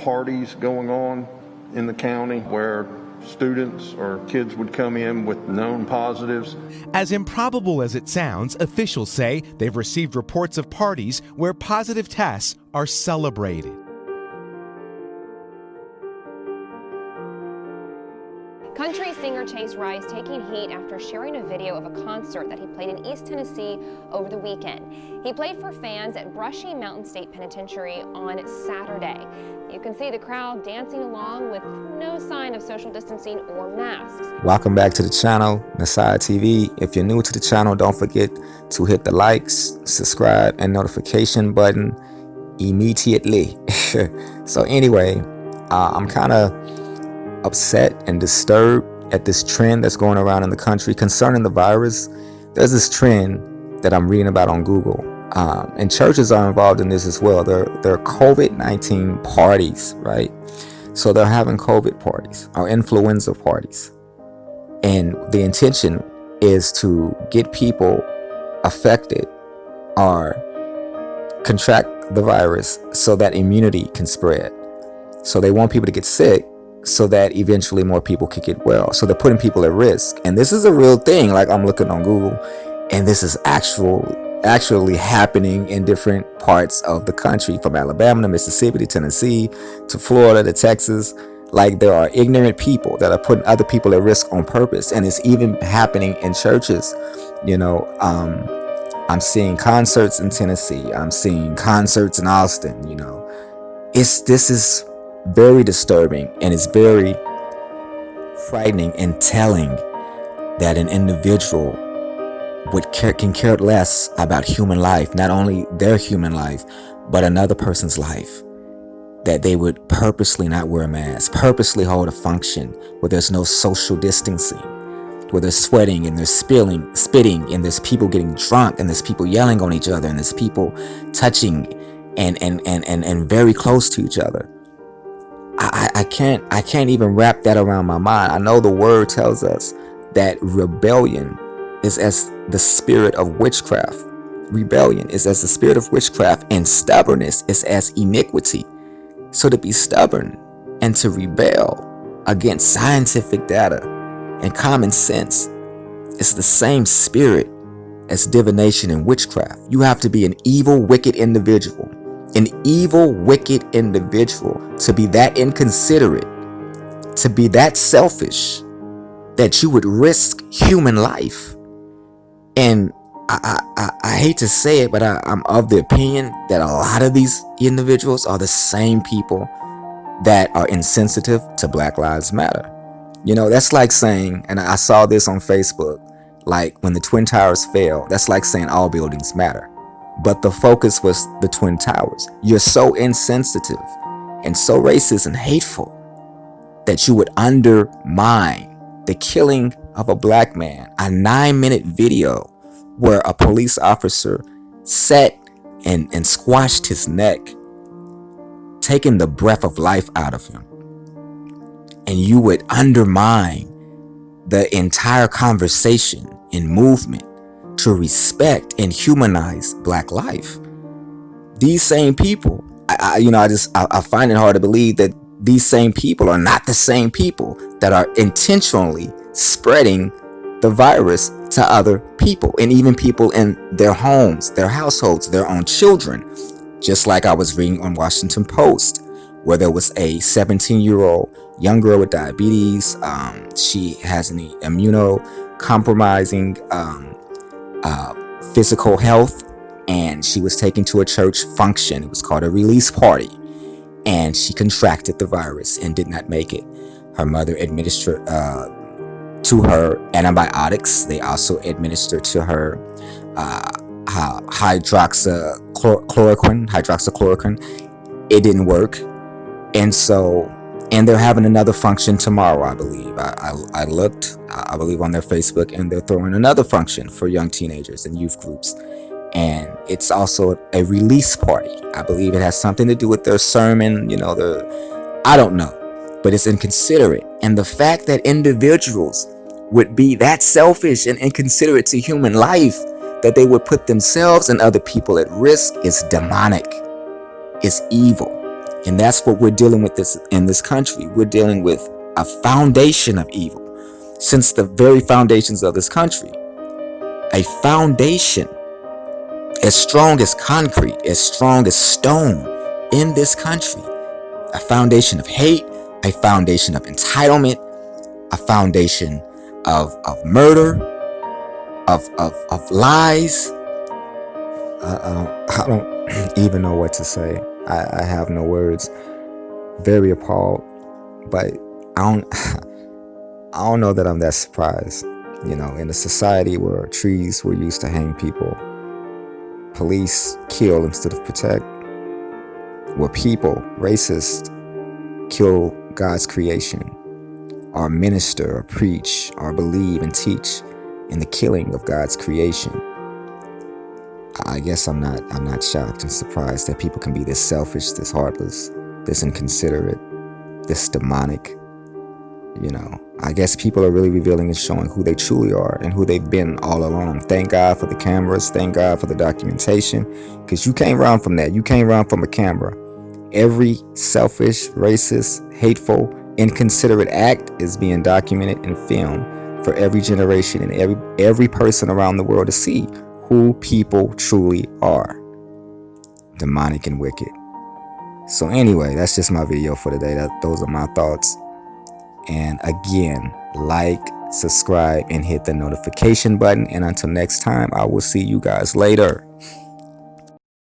parties going on in the county where students or kids would come in with known positives. As improbable as it sounds, officials say they've received reports of parties where positive tests are celebrated. Country singer Chase Rice taking heat after sharing a video of a concert that he played in East Tennessee over the weekend. He played for fans at Brushy Mountain State Penitentiary on Saturday. You can see the crowd dancing along with no sign of social distancing or masks. Welcome back to the channel, Nasai TV. If you're new to the channel, don't forget to hit the likes, subscribe, and notification button immediately. So anyway, I'm kind of upset and disturbed at this trend that's going around in the country concerning the virus. There's this trend that I'm reading about on Google, and churches are involved in this as well. They're COVID-19 parties, right? So they're having COVID parties or influenza parties, and the intention is to get people affected or contract the virus so that immunity can spread. So they want people to get sick so that eventually more people could get well. So they're putting people at risk. And this is a real thing. Like, I'm looking on Google, and this is actually happening in different parts of the country, from Alabama to Mississippi to Tennessee to Florida to Texas. Like, there are ignorant people that are putting other people at risk on purpose. And it's even happening in churches. You know, I'm seeing concerts in Tennessee. I'm seeing concerts in Austin. You know, this is very disturbing, and it's very frightening and telling that an individual can care less about human life, not only their human life, but another person's life. That they would purposely not wear a mask, purposely hold a function where there's no social distancing, where they're sweating and they're spitting, and there's people getting drunk, and there's people yelling on each other, and there's people touching and very close to each other. I can't even wrap that around my mind. I know the word tells us that rebellion is as the spirit of witchcraft. Rebellion is as the spirit of witchcraft, and stubbornness is as iniquity. So to be stubborn and to rebel against scientific data and common sense is the same spirit as divination and witchcraft. You have to be an evil, wicked individual. An evil, wicked individual to be that inconsiderate, to be that selfish, that you would risk human life. And I hate to say it, but I'm of the opinion that a lot of these individuals are the same people that are insensitive to Black Lives Matter. You know, that's like saying, and I saw this on Facebook, like when the Twin Towers fell, that's like saying all buildings matter. But the focus was the Twin Towers. You're so insensitive and so racist and hateful that you would undermine the killing of a black man. A 9-minute video where a police officer sat and squashed his neck, taking the breath of life out of him. And you would undermine the entire conversation and movement to respect and humanize Black life. These same people, I find it hard to believe that these same people are not the same people that are intentionally spreading the virus to other people, and even people in their homes, their households, their own children. Just like I was reading on Washington Post, where there was a 17-year-old young girl with diabetes. She has an immunocompromising physical health, and she was taken to a church function. It was called a release party, and she contracted the virus and did not make it. Her mother administered to her antibiotics. They also administered to her hydroxychloroquine. It didn't work, and they're having another function tomorrow, I believe. I looked, I believe, on their Facebook, and they're throwing another function for young teenagers and youth groups. And it's also a release party. I believe it has something to do with their sermon, I don't know, but it's inconsiderate. And the fact that individuals would be that selfish and inconsiderate to human life, that they would put themselves and other people at risk, is demonic, is evil. And that's what we're dealing with in this country. We're dealing with a foundation of evil. Since the very foundations of this country, a foundation as strong as concrete, as strong as stone in this country, a foundation of hate, a foundation of entitlement, a foundation of murder, of lies. I don't even know what to say. I have no words. Very appalled, but I don't know that I'm that surprised. You know, in a society where trees were used to hang people, police kill instead of protect, where people, racists, kill God's creation, or minister, or preach, or believe and teach in the killing of God's creation. I guess I'm not shocked and surprised that people can be this selfish, this heartless, this inconsiderate, this demonic. You know, I guess people are really revealing and showing who they truly are and who they've been all along. Thank God for the cameras. Thank God for the documentation, because you can't run from that. You can't run from a camera. Every selfish, racist, hateful, inconsiderate act is being documented and filmed for every generation and every person around the world to see who people truly are. Demonic and wicked. So anyway, that's just my video for today. Those are my thoughts. And again, like, subscribe, and hit the notification button. And until next time, I will see you guys later.